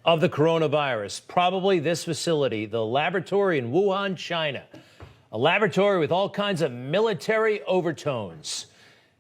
of the coronavirus. Probably this facility, the laboratory in Wuhan, China. A laboratory with all kinds of military overtones.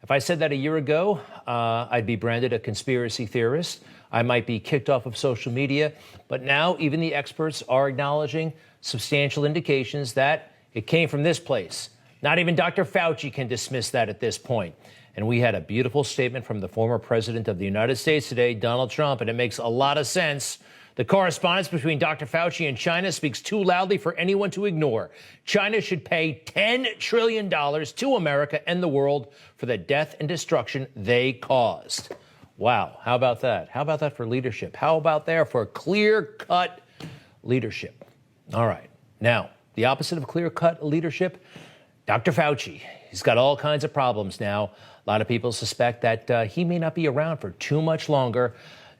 If I said that a year ago, I'd be branded a conspiracy theorist. I might be kicked off of social media. But now even the experts are acknowledging substantial indications that it came from this place. Not even Dr. Fauci can dismiss that at this point. And we had a beautiful statement from the former president of the United States today, Donald Trump, and it makes a lot of sense. The correspondence between Dr. Fauci and China speaks too loudly for anyone to ignore. China should pay $10 trillion to America and the world for the death and destruction they caused. Wow, how about that? How about that for leadership? How about there for clear-cut leadership? All right, now, the opposite of clear-cut leadership, Dr. Fauci. He's got all kinds of problems now. A lot of people suspect that he may not be around for too much longer.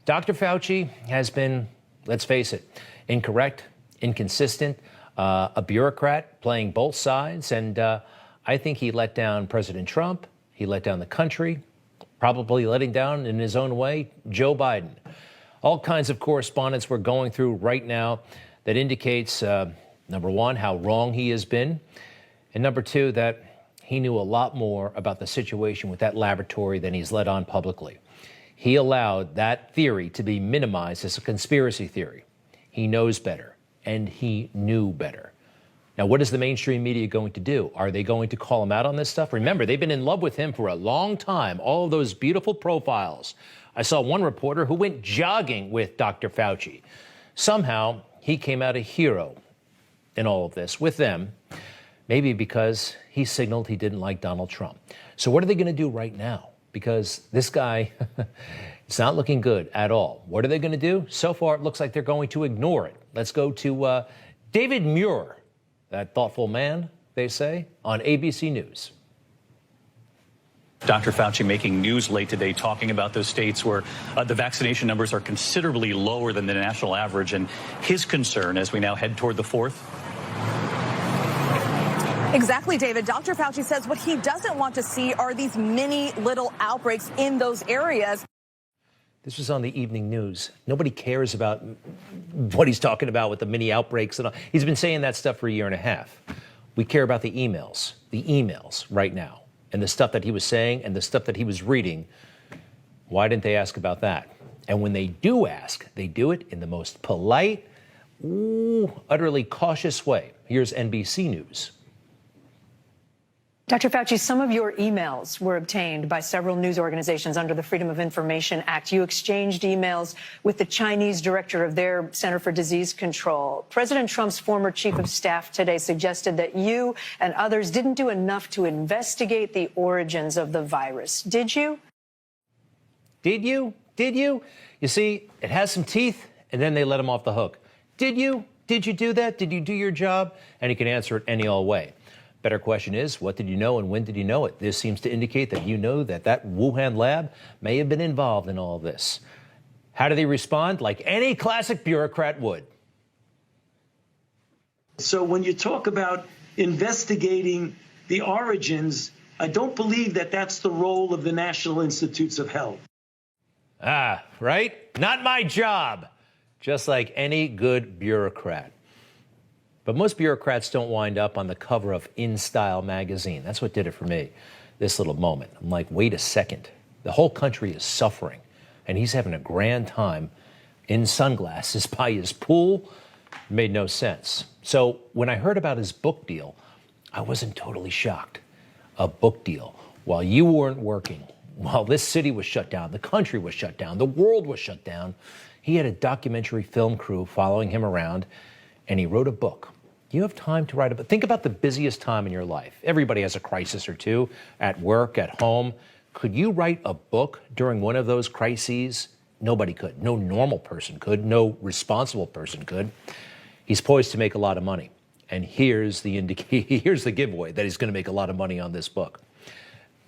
Dr. Fauci has been, let's face it, incorrect, inconsistent, a bureaucrat playing both sides. And I think he let down President Trump. He let down the country, probably letting down in his own way Joe Biden. All kinds of correspondence we're going through right now that indicates, number one, how wrong he has been. And number two, that he knew a lot more about the situation with that laboratory than he's let on publicly. He allowed that theory to be minimized as a conspiracy theory. He knows better, and he knew better. Now, what is the mainstream media going to do? Are they going to call him out on this stuff? Remember, they've been in love with him for a long time, all of those beautiful profiles. I saw one reporter who went jogging with Dr. Fauci. Somehow, he came out a hero in all of this with them, maybe because he signaled he didn't like Donald Trump. So what are they going to do right now? Because this guy, it's not looking good at all. What are they going to do? So far, it looks like they're going to ignore it. Let's go to David Muir, that thoughtful man, they say, on ABC News. Dr. Fauci making news late today talking about those states where the vaccination numbers are considerably lower than the national average, and his concern as we now head toward the 4th. Exactly, David. Dr. Fauci says what he doesn't want to see are these mini little outbreaks in those areas. This was on the evening news. Nobody cares about what he's talking about with the mini outbreaks and all. He's been saying that stuff for a year and a half. We care about the emails right now, and the stuff that he was saying and the stuff that he was reading. Why didn't they ask about that? And when they do ask, they do it in the most polite, utterly cautious way. Here's NBC News. Dr. Fauci, some of your emails were obtained by several news organizations under the Freedom of Information Act. You exchanged emails with the Chinese director of their Center for Disease Control. President Trump's former chief of staff today suggested that you and others didn't do enough to investigate the origins of the virus. Did you? Did you? Did you? You see, it has some teeth, and then they let him off the hook. Did you? Did you do that? Did you do your job? And he can answer it any old way. Better question is, what did you know and when did you know it? This seems to indicate that you know that Wuhan lab may have been involved in all this. How did he respond? Like any classic bureaucrat would. So when you talk about investigating the origins, I don't believe that that's the role of the National Institutes of Health. Ah, right? Not my job. Just like any good bureaucrat. But most bureaucrats don't wind up on the cover of InStyle magazine. That's what did it for me, this little moment. I'm like, wait a second. The whole country is suffering, and he's having a grand time in sunglasses by his pool. It made no sense. So when I heard about his book deal, I wasn't totally shocked. A book deal. While you weren't working, while this city was shut down, the country was shut down, the world was shut down, he had a documentary film crew following him around, and he wrote a book. You have time to write a book. Think about the busiest time in your life. Everybody has a crisis or two, at work, at home. Could you write a book during one of those crises? Nobody could. No normal person could. No responsible person could. He's poised to make a lot of money. And here's the giveaway that he's going to make a lot of money on this book.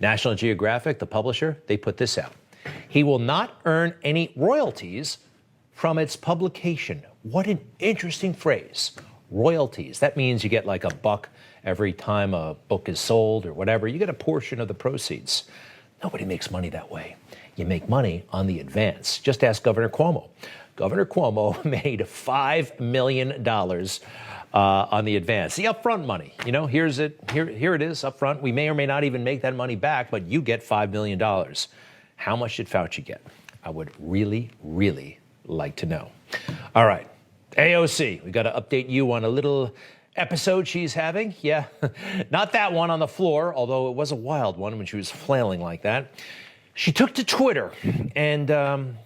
National Geographic, the publisher, they put this out. He will not earn any royalties from its publication. What an interesting phrase. Royalties. That means you get like $1 every time a book is sold or whatever. You get a portion of the proceeds. Nobody makes money that way. You make money on the advance. Just ask Governor Cuomo. Governor Cuomo made $5 million on the advance, the upfront money. You know, here it is upfront. We may or may not even make that money back, but you get $5 million. How much did Fauci get? I would really, really like to know. All right, AOC, we got to update you on a little episode she's having. Yeah, not that one on the floor, although it was a wild one when she was flailing like that. She took to Twitter and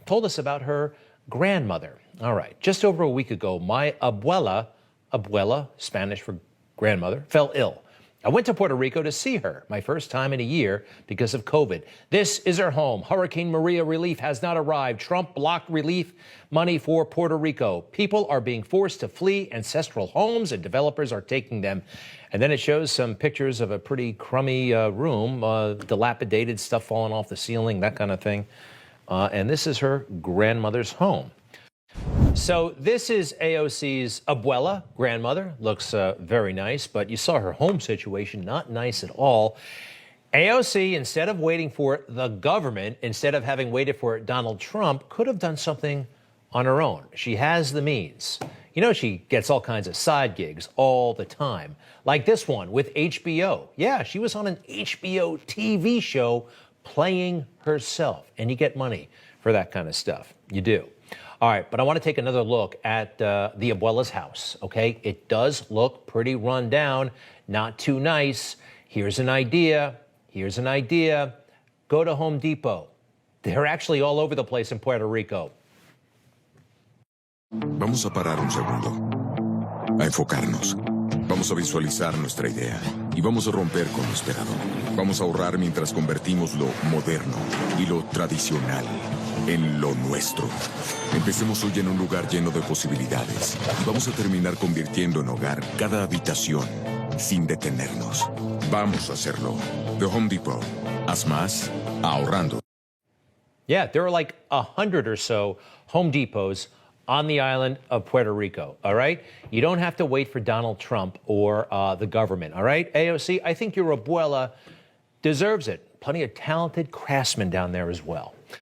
told us about her grandmother. All right, just over a week ago, my abuela, Spanish for grandmother, fell ill. I went to Puerto Rico to see her, my first time in a year because of COVID. This is her home. Hurricane Maria relief has not arrived. Trump blocked relief money for Puerto Rico. People are being forced to flee ancestral homes and developers are taking them. And then it shows some pictures of a pretty crummy room, dilapidated, stuff falling off the ceiling, that kind of thing. And this is her grandmother's home. So this is AOC's abuela, grandmother. Looks very nice, but you saw her home situation, not nice at all. AOC, instead of waiting for the government, instead of having waited for Donald Trump, could have done something on her own. She has the means. You know, she gets all kinds of side gigs all the time, like this one with HBO. Yeah, she was on an HBO TV show playing herself, and you get money for that kind of stuff. You do. All right, but I want to take another look at the abuela's house, okay? It does look pretty run down, not too nice. Here's an idea. Here's an idea. Go to Home Depot. They're actually all over the place in Puerto Rico. Vamos a parar un segundo, a enfocarnos. Vamos a visualizar nuestra idea y vamos a romper con lo esperado. Vamos a ahorrar mientras convertimos lo moderno y lo tradicional en lo nuestro. Empecemos hoy en un lugar lleno de posibilidades y vamos a terminar convirtiendo en hogar cada habitación sin detenernos. Vamos a hacerlo. The Home Depot. Haz más ahorrando. Yeah, there are like 100 or so Home Depots on the island of Puerto Rico, all right? You don't have to wait for Donald Trump or the government, all right? AOC, I think your abuela deserves it. Plenty of talented craftsmen down there as well.